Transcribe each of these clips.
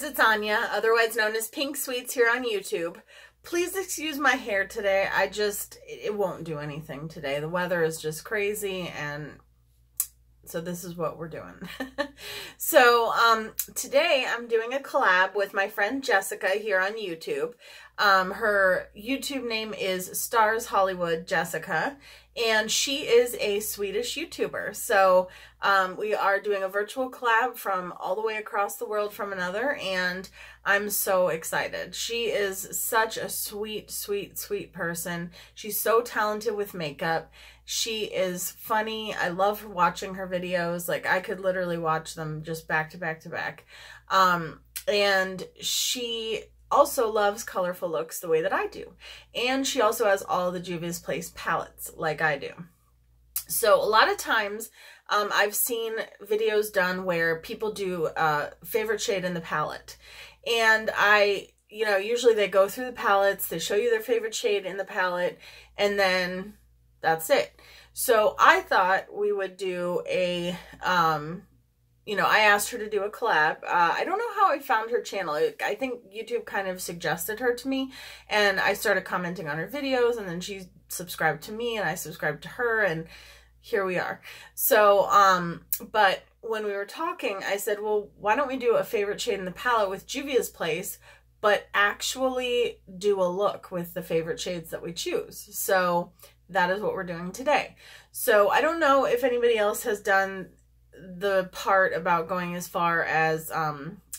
It's Anya, otherwise known as Pink Sweets here on YouTube. Please excuse my hair today. It won't do anything today. The weather is just crazy, and so this is what we're doing. Today I'm doing a collab with my friend Jessica here on YouTube. Her YouTube name is Starshollywood Jessica, and she is a Swedish YouTuber. So we are doing a virtual collab from all the way across the world from another, and I'm so excited. She is such a sweet, sweet, sweet person. She's so talented with makeup. She is funny. I love watching her videos. Like, I could literally watch them just back to back to back. And she also loves colorful looks the way that I do. And she also has all the Juvia's Place palettes like I do. So a lot of times I've seen videos done where people do favorite shade in the palette. And usually they go through the palettes, they show you their favorite shade in the palette, and then that's it. So I thought we would do a, I asked her to do a collab. I don't know how I found her channel. I think YouTube kind of suggested her to me, and I started commenting on her videos, and then she subscribed to me, and I subscribed to her, and here we are. So, but when we were talking, I said, well, why don't we do a favorite shade in the palette with Juvia's Place, but actually do a look with the favorite shades that we choose. So that is what we're doing today. So I don't know if anybody else has done the part about going as far as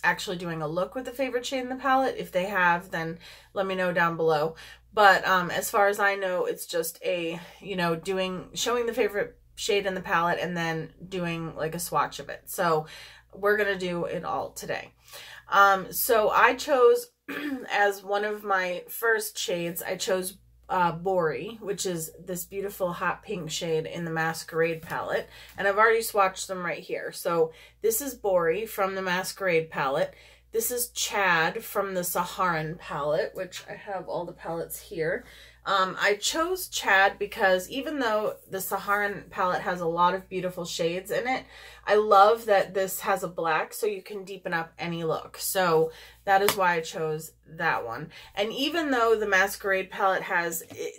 actually doing a look with the favorite shade in the palette. If they have, then let me know down below. But as far as I know, it's just a, showing the favorite shade in the palette and then doing like a swatch of it. So we're going to do it all today. So I chose as one of my first shades, I chose Bori, which is this beautiful hot pink shade in the Masquerade palette, and I've already swatched them right here. So this is Bori from the Masquerade palette. This is Chad from the Saharan palette, which I have all the palettes here. I chose Chad because even though the Saharan palette has a lot of beautiful shades in it, I love that this has a black so you can deepen up any look. So that is why I chose that one. And even though the Masquerade palette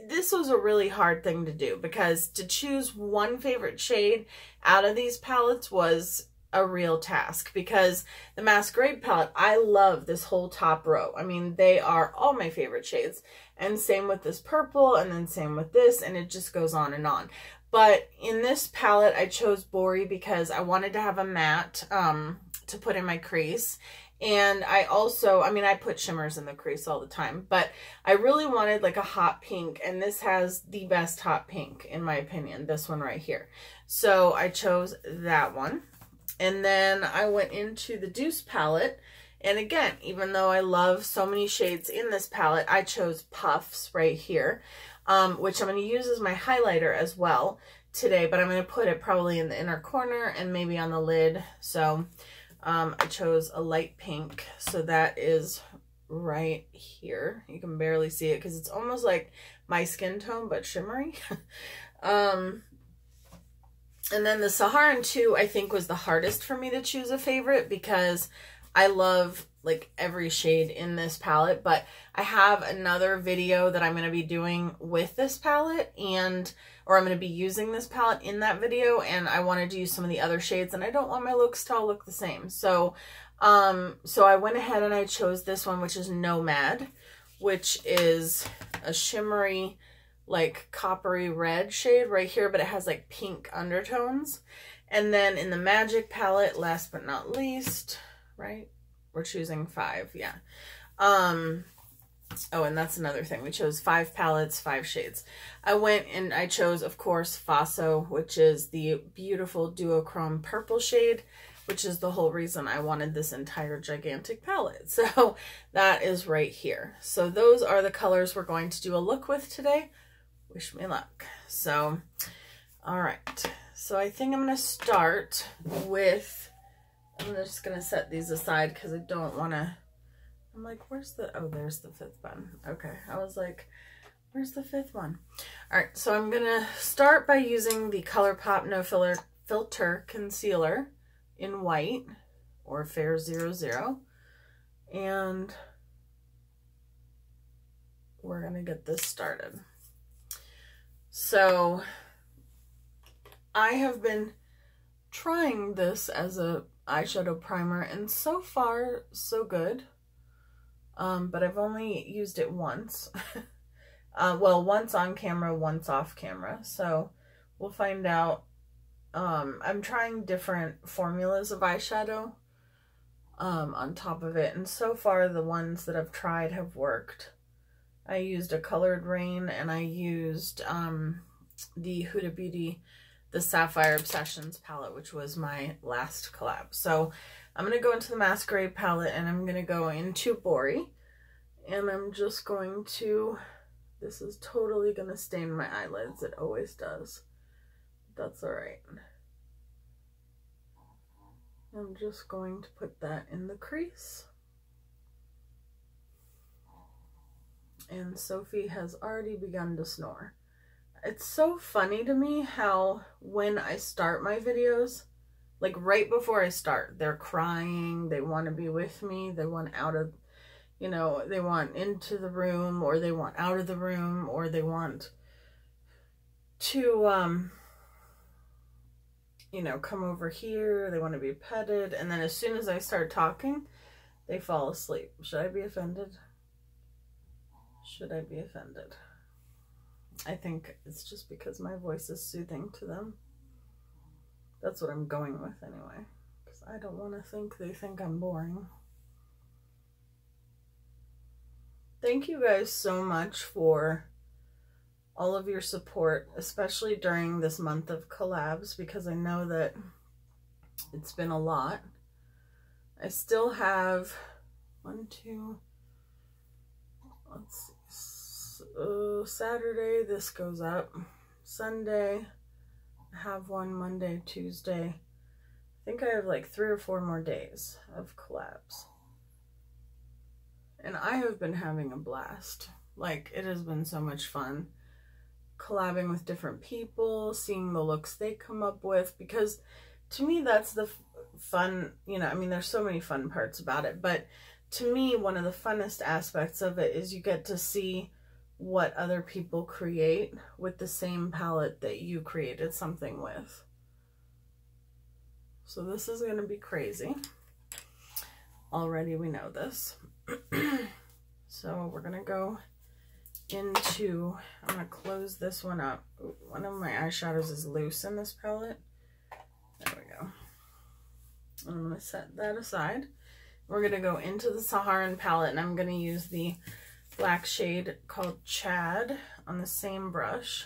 this was a really hard thing to do, because to choose one favorite shade out of these palettes was a real task, because the Masquerade palette, I love this whole top row. I mean, they are all my favorite shades, and same with this purple, and then same with this, and it just goes on and on. But in this palette, I chose Bori because I wanted to have a matte to put in my crease. And I also, I put shimmers in the crease all the time, but I really wanted like a hot pink, and this has the best hot pink in my opinion, this one right here. So I chose that one. And then I went into the Deuce palette, and again, even though I love so many shades in this palette, I chose Puffs right here, which I'm going to use as my highlighter as well today, but I'm going to put it probably in the inner corner and maybe on the lid. So I chose a light pink, so that is right here. You can barely see it because it's almost like my skin tone, but shimmery. And then the Saharan 2, I think, was the hardest for me to choose a favorite because I love like every shade in this palette. But I have another video that I'm going to be doing with this palette, or I'm going to be using this palette in that video, and I wanted to use some of the other shades, and I don't want my looks to all look the same. So, so I went ahead and I chose this one, which is Nomad, which is a shimmery, like coppery red shade right here, but it has like pink undertones. And then in the Magic palette, last but not least, right, we're choosing 5, yeah. Oh, and that's another thing, we chose 5 palettes, 5 shades. I went and I chose, of course, Faso, which is the beautiful duochrome purple shade, which is the whole reason I wanted this entire gigantic palette. So that is right here. So those are the colors we're going to do a look with today. Wish me luck. So, all right. So I think I'm going to start with, I'm just going to set these aside because I don't want to, I'm like, where's the, oh, there's the 5th one. Okay. I was like, where's the 5th one? All right. So I'm going to start by using the ColourPop No Filter Concealer in white, or Fair 00. and we're gonna get this started. So I have been trying this as a eyeshadow primer, and so far so good. But I've only used it once. Well, once on camera, once off camera. So we'll find out. I'm trying different formulas of eyeshadow on top of it, and so far the ones that I've tried have worked. I used a Colored Rain, and I used the Huda Beauty, the Sapphire Obsessions palette, which was my last collab. So I'm going to go into the Masquerade palette, and I'm going to go into Bori, and I'm just going to, this is totally going to stain my eyelids. It always does. That's alright. I'm just going to put that in the crease. And Sophie has already begun to snore. It's so funny to me how when I start my videos, like right before I start, they're crying, they want to be with me, they want out of, you know, they want into the room, or they want out of the room, or they want to, you know, come over here, they want to be petted, and then as soon as I start talking, they fall asleep. Should I be offended? Should I be offended? I think it's just because my voice is soothing to them. That's what I'm going with anyway, because I don't want to think they think I'm boring. Thank you guys so much for all of your support, especially during this month of collabs, because I know that it's been a lot. I still have let's see, Saturday this goes up, Sunday I have one, Monday, Tuesday. I think I have like 3 or 4 more days of collabs, and I have been having a blast. Like, it has been so much fun collabing with different people, seeing the looks they come up with, because to me that's the fun, you know, I mean there's so many fun parts about it, but to me one of the funnest aspects of it is you get to see what other people create with the same palette that you created something with. So this is going to be crazy. Already we know this. So we're going to go into, I'm going to close this one up. Ooh, one of my eyeshadows is loose in this palette. There we go. I'm going to set that aside. We're going to go into the Saharan palette, and I'm going to use the black shade called Chad on the same brush.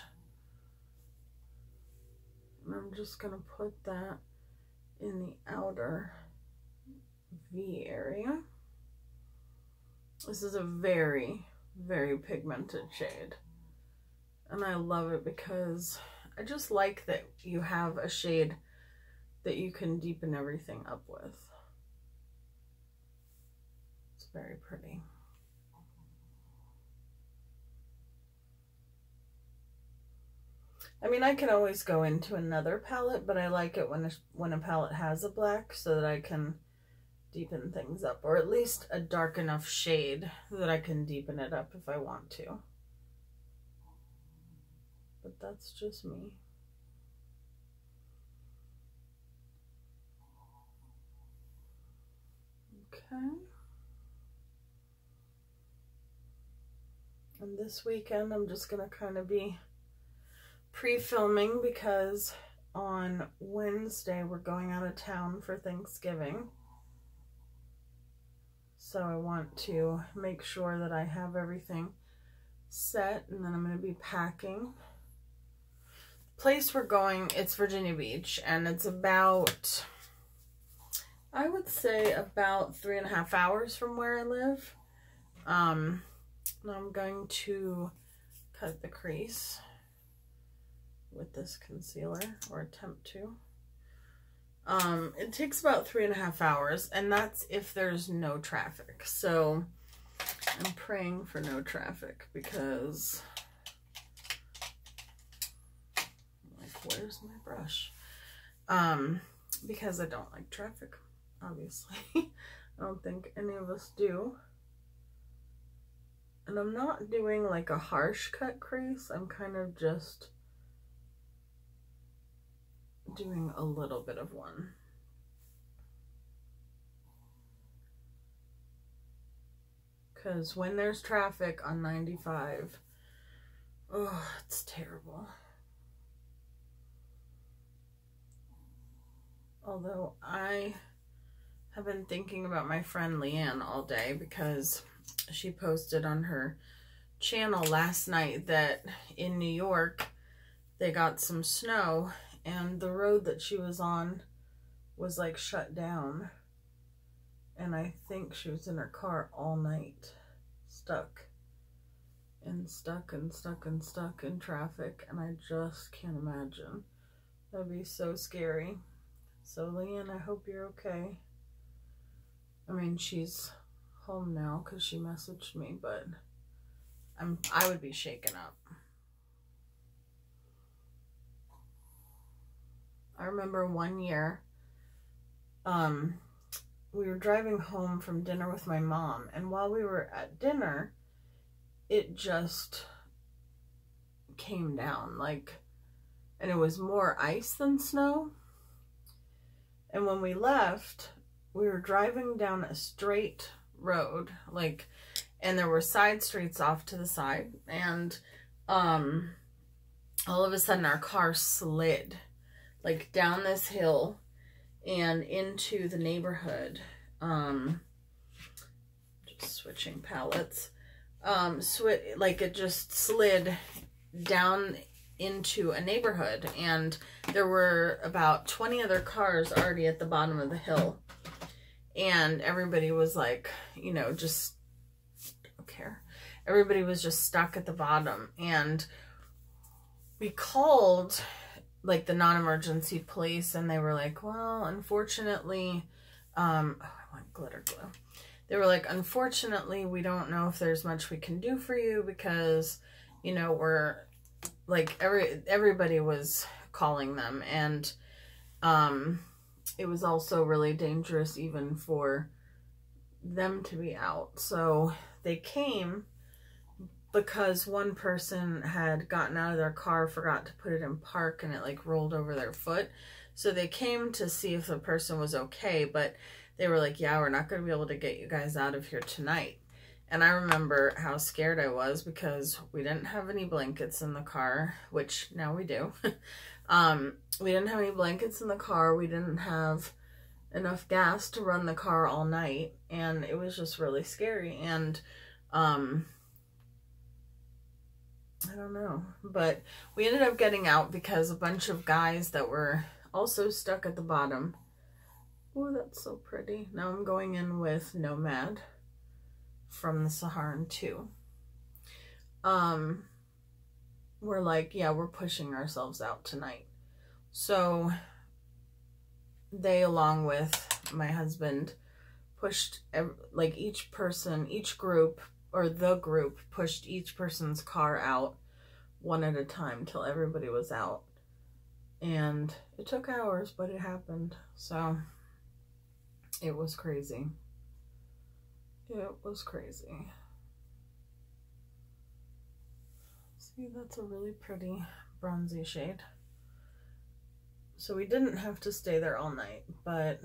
And I'm just going to put that in the outer V area. This is a very, very pigmented shade, and I love it because I just like that you have a shade that you can deepen everything up with. It's very pretty. I mean, I can always go into another palette, but I like it when a palette has a black, so that I can deepen things up, or at least a dark enough shade that I can deepen it up if I want to. But that's just me. Okay. And this weekend I'm just gonna kind of be pre-filming, because on Wednesday we're going out of town for Thanksgiving. So I want to make sure that I have everything set, and then I'm going to be packing. The place we're going, it's Virginia Beach, and it's about, I would say about 3.5 hours from where I live. Now I'm going to cut the crease with this concealer, or attempt to. It takes about 3.5 hours, and that's if there's no traffic. So I'm praying for no traffic, because, like, where's my brush? Because I don't like traffic, obviously. I don't think any of us do. And I'm not doing like a harsh cut crease. I'm kind of just doing a little bit of one. Because when there's traffic on 95, oh, it's terrible. Although I have been thinking about my friend Leanne all day because she posted on her channel last night that in New York they got some snow and the road that she was on was like shut down. And I think she was in her car all night, stuck in traffic. And I just can't imagine. That'd be so scary. So Leanne, I hope you're okay. I mean, she's home now because she messaged me, but I would be shaken up. I remember one year, we were driving home from dinner with my mom, and while we were at dinner, it just came down, like, and it was more ice than snow. And when we left, we were driving down a straight road, like, and there were side streets off to the side, and all of a sudden our car slid, like, down this hill and into the neighborhood. Just switching palettes. Like it just slid down into a neighborhood, and there were about 20 other cars already at the bottom of the hill, and everybody was like, you know, just don't care. Everybody was just stuck at the bottom, and we called like the non-emergency police, and they were like, well, unfortunately, oh, I want glitter glue. They were like, unfortunately, we don't know if there's much we can do for you because, you know, we're like, everybody was calling them, and it was also really dangerous even for them to be out. So they came because one person had gotten out of their car, forgot to put it in park, and it like rolled over their foot. So they came to see if the person was okay, but they were like, yeah, we're not going to be able to get you guys out of here tonight. And I remember how scared I was because we didn't have any blankets in the car, which now we do. We didn't have any blankets in the car. We didn't have enough gas to run the car all night, and it was just really scary. And I don't know, but we ended up getting out because a bunch of guys that were also stuck at the bottom. Oh, that's so pretty. Now I'm going in with Nomad from the Saharan 2. We're like, yeah, we're pushing ourselves out tonight. So they, along with my husband, pushed, like, each person, each group, or the group pushed each person's car out one at a time till everybody was out. And it took hours, but it happened. So it was crazy. It was crazy. See, that's a really pretty bronzy shade. So we didn't have to stay there all night, but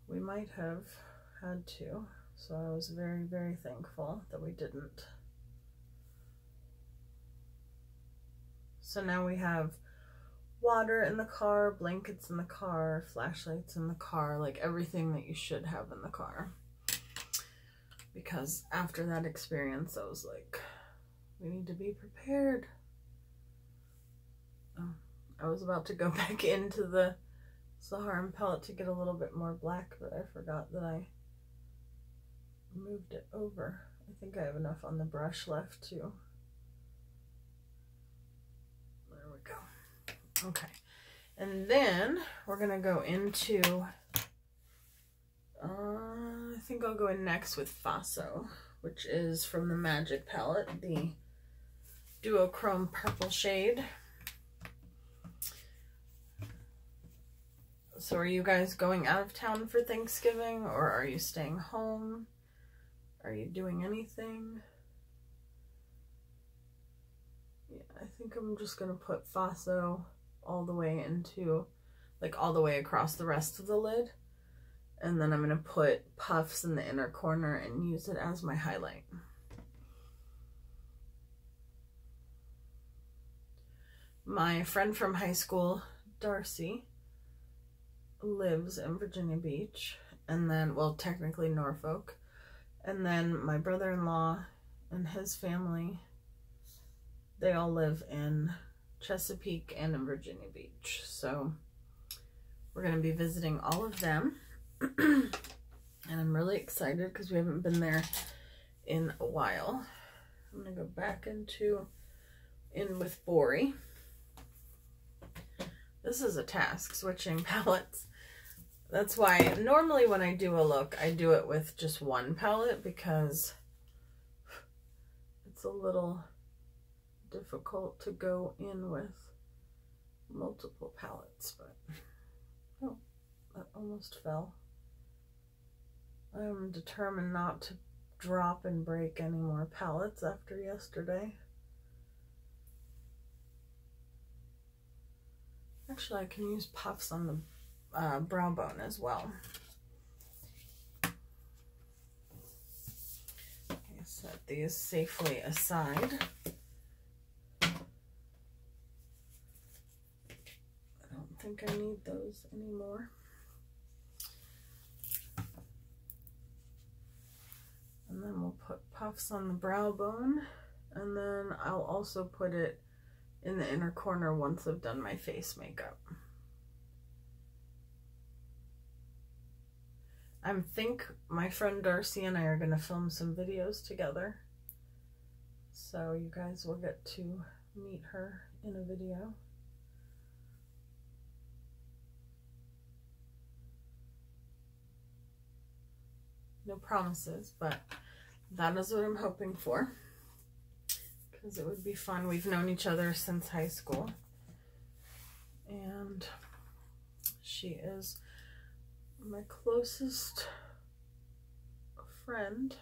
we might have had to. So I was very, very thankful that we didn't. So now we have water in the car, blankets in the car, flashlights in the car, like everything that you should have in the car. Because after that experience, I was like, we need to be prepared. I was about to go back into the Saharan palette to get a little bit more black, but I forgot that I moved it over. I think I have enough on the brush left too. There we go. Okay. And then we're going to go into, I think I'll go in next with Faso, which is from the Magic palette, the duochrome purple shade. So are you guys going out of town for Thanksgiving, or are you staying home? Are you doing anything? Yeah, I think I'm just going to put Faso all the way into, like all the way across the rest of the lid. And then I'm going to put puffs in the inner corner and use it as my highlight. My friend from high school, Darcy, lives in Virginia Beach, and then, well, technically Norfolk. And then my brother-in-law and his family, they all live in Chesapeake and in Virginia Beach. So we're going to be visiting all of them. And I'm really excited because we haven't been there in a while. I'm going to go back in with Bori. This is a task, switching palettes. That's why normally when I do a look, I do it with just one palette because it's a little difficult to go in with multiple palettes. But oh, that almost fell. I'm determined not to drop and break any more palettes after yesterday. Actually, I can use puffs on the brow bone as well. Okay, set these safely aside. I don't think I need those anymore. And then we'll put puffs on the brow bone, and then I'll also put it in the inner corner once I've done my face makeup. I think my friend Darcy and I are going to film some videos together, so you guys will get to meet her in a video. No promises, but that is what I'm hoping for, because it would be fun. We've known each other since high school, and she is my closest friend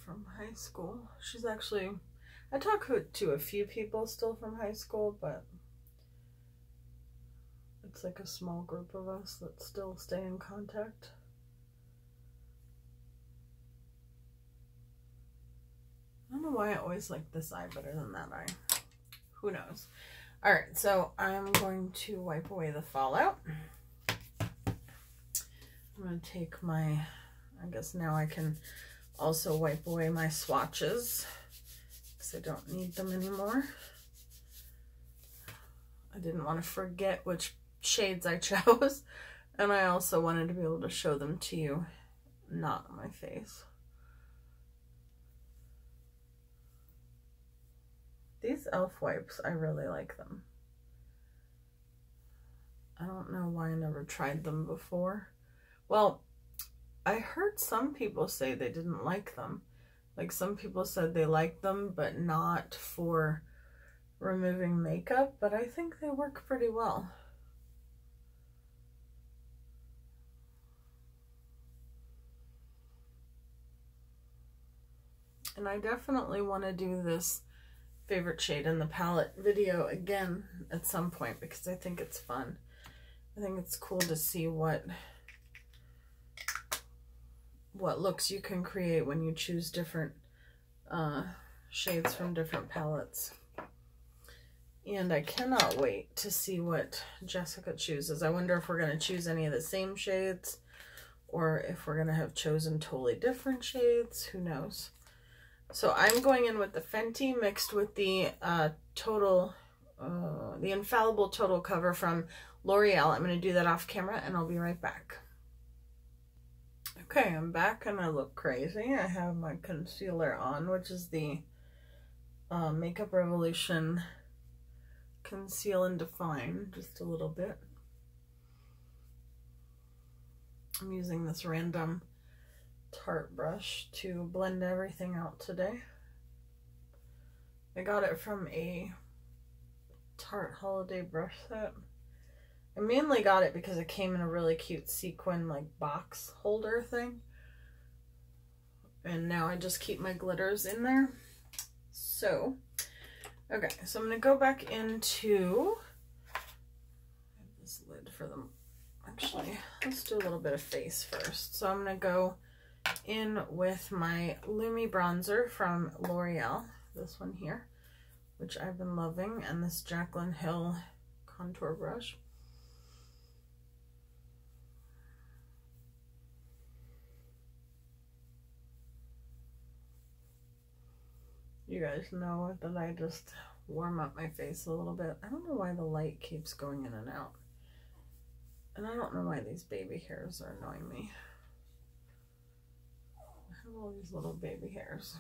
from high school. She's actually, I talk to a few people still from high school, but it's like a small group of us that still stay in contact. I don't know why I always like this eye better than that eye. Who knows? Alright, so I'm going to wipe away the fallout. I'm going to take my, I guess now I can also wipe away my swatches because I don't need them anymore. I didn't want to forget which shades I chose, and I also wanted to be able to show them to you, not on my face. These e.l.f. wipes, I really like them. I don't know why I never tried them before. Well, I heard some people say they didn't like them. Like, some people said they liked them, but not for removing makeup, but I think they work pretty well. And I definitely want to do this favorite shade in the palette video again at some point because I think it's fun. I think it's cool to see what looks you can create when you choose different shades from different palettes. And I cannot wait to see what Jessica chooses. I wonder if we're going to choose any of the same shades or if we're going to have chosen totally different shades. Who knows? So I'm going in with the Fenty mixed with the the Infallible Total Cover from L'Oreal. I'm going to do that off camera and I'll be right back. Okay, I'm back and I look crazy. I have my concealer on, which is the Makeup Revolution Conceal and Define, just a little bit. I'm using this random Tarte brush to blend everything out today. I got it from a Tarte holiday brush set, I mainly got it because it came in a really cute sequin like box holder thing. And now I just keep my glitters in there. So, okay, so I'm going to go back into this lid for them. Actually, let's do a little bit of face first. So I'm going to go in with my Lumi bronzer from L'Oreal, this one here, which I've been loving, and this Jaclyn Hill contour brush. You guys know that I just warm up my face a little bit. I don't know why the light keeps going in and out. And I don't know why these baby hairs are annoying me. I have all these little baby hairs.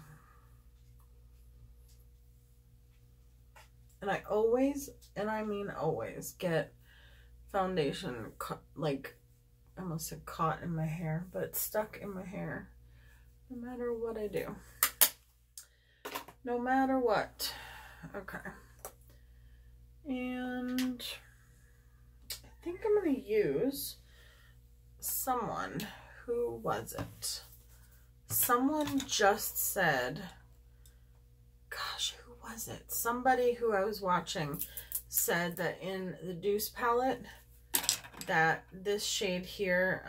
And I always, and I mean always, get foundation, like, I almost said caught in my hair, but it's stuck in my hair no matter what I do. No matter what. Okay. And I think I'm going to use someone. Who was it? Someone just said, gosh, who was it? Somebody who I was watching said that in the Deuce palette that this shade here,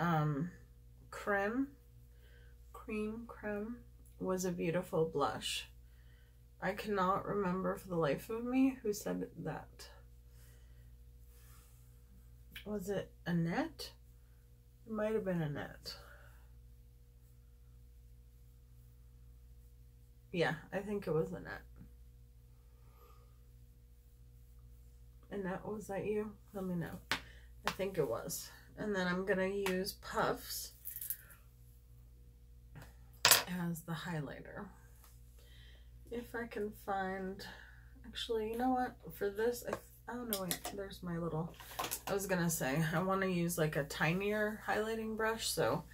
Cream, was a beautiful blush. I cannot remember for the life of me who said that. Was it Annette? It might have been Annette. Yeah, I think it was Annette. Annette, was that you? Let me know. I think it was. And then I'm going to use Puffs as the highlighter. If I can find, actually, you know what, for this, oh no, wait, there's my little, I was gonna say, I want to use like a tinier highlighting brush, so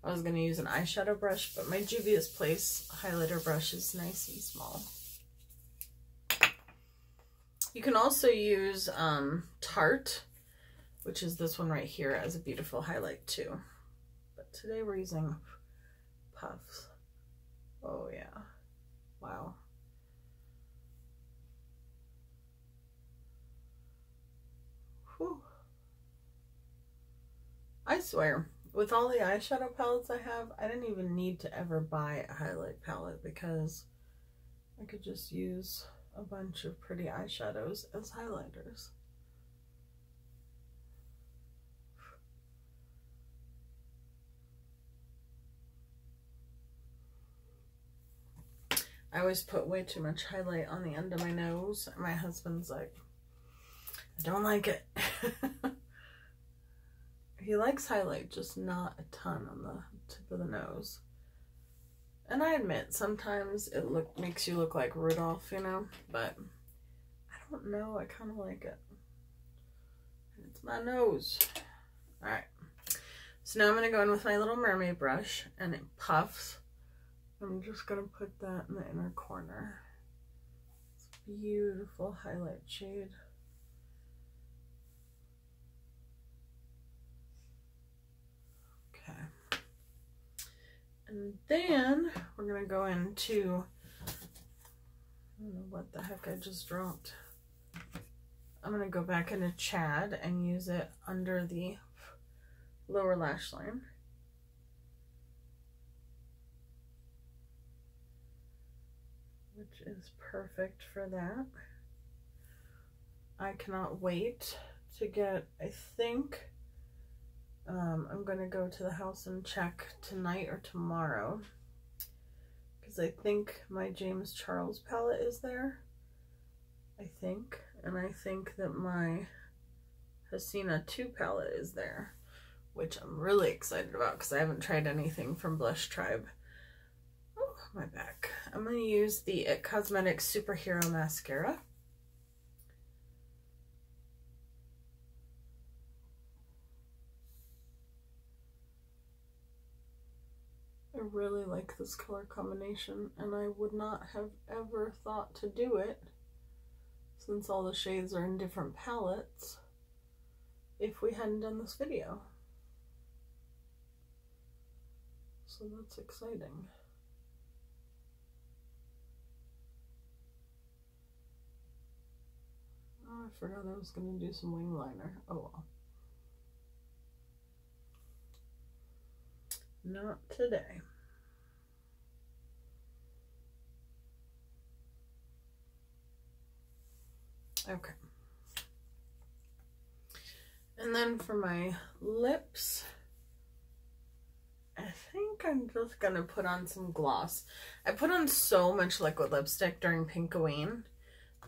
I was gonna use an eyeshadow brush, but my Juvia's Place highlighter brush is nice and small. You can also use Tarte, which is this one right here, as a beautiful highlight too. But today we're using Puffs. Oh yeah, wow. Whew. I swear, with all the eyeshadow palettes I have, I didn't even need to ever buy a highlight palette because I could just use a bunch of pretty eyeshadows as highlighters. I always put way too much highlight on the end of my nose. My husband's like, I don't like it. He likes highlight, just not a ton on the tip of the nose. And I admit, sometimes it makes you look like Rudolph, you know, but I don't know, I kind of like it. It's my nose. Alright, so now I'm going to go in with my little mermaid brush, and it puffs. I'm just going to put that in the inner corner. It's a beautiful highlight shade. Okay. And then we're going to go into, I don't know what the heck I just dropped. I'm going to go back into Chad and use it under the lower lash line. Which is perfect for that. I cannot wait to get, I think, I'm going to go to the house and check tonight or tomorrow. Because I think my James Charles palette is there. I think. And I think that my Hasina 2 palette is there. Which I'm really excited about because I haven't tried anything from Blush Tribe. Oh, my back. I'm going to use the It Cosmetics Superhero Mascara. I really like this color combination, and I would not have ever thought to do it since all the shades are in different palettes. if we hadn't done this video. So that's exciting. Oh, I forgot I was going to do some wing liner. Oh well. Not today. Okay. And then for my lips, I think I'm just gonna put on some gloss. I put on so much liquid lipstick during Pinkoween.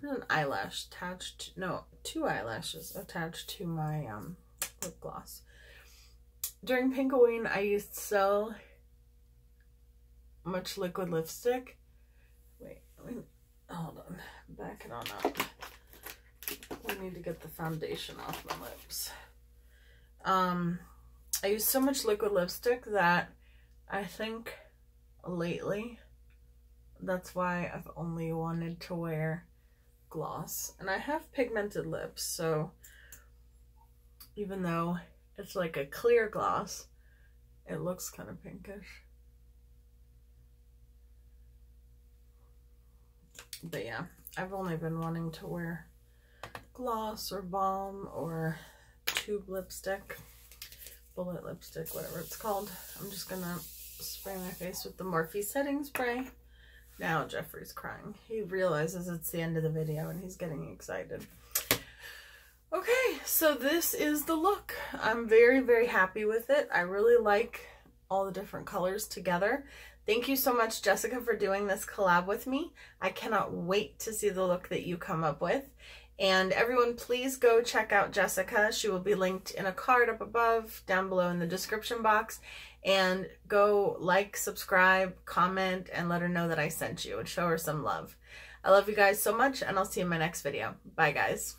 An eyelash attached, no, 2 eyelashes attached to my lip gloss. During Pinkoween, I used so much liquid lipstick. Wait, hold on, back it on up. I need to get the foundation off my lips. I use so much liquid lipstick that I think lately that's why I've only wanted to wear gloss. And I have pigmented lips, so even though it's like a clear gloss, it looks kind of pinkish. But yeah, I've only been wanting to wear gloss or balm or tube lipstick, bullet lipstick, whatever it's called. I'm just gonna spray my face with the Morphe setting spray. Now Jeffrey's crying. He realizes it's the end of the video and he's getting excited. Okay, so this is the look. I'm very, very happy with it. I really like all the different colors together. Thank you so much, Jessica, for doing this collab with me. I cannot wait to see the look that you come up with. And everyone, please go check out Jessica. She will be linked in a card up above, down below in the description box. And go like, subscribe, comment, and let her know that I sent you and show her some love. I love you guys so much, and I'll see you in my next video. Bye, guys.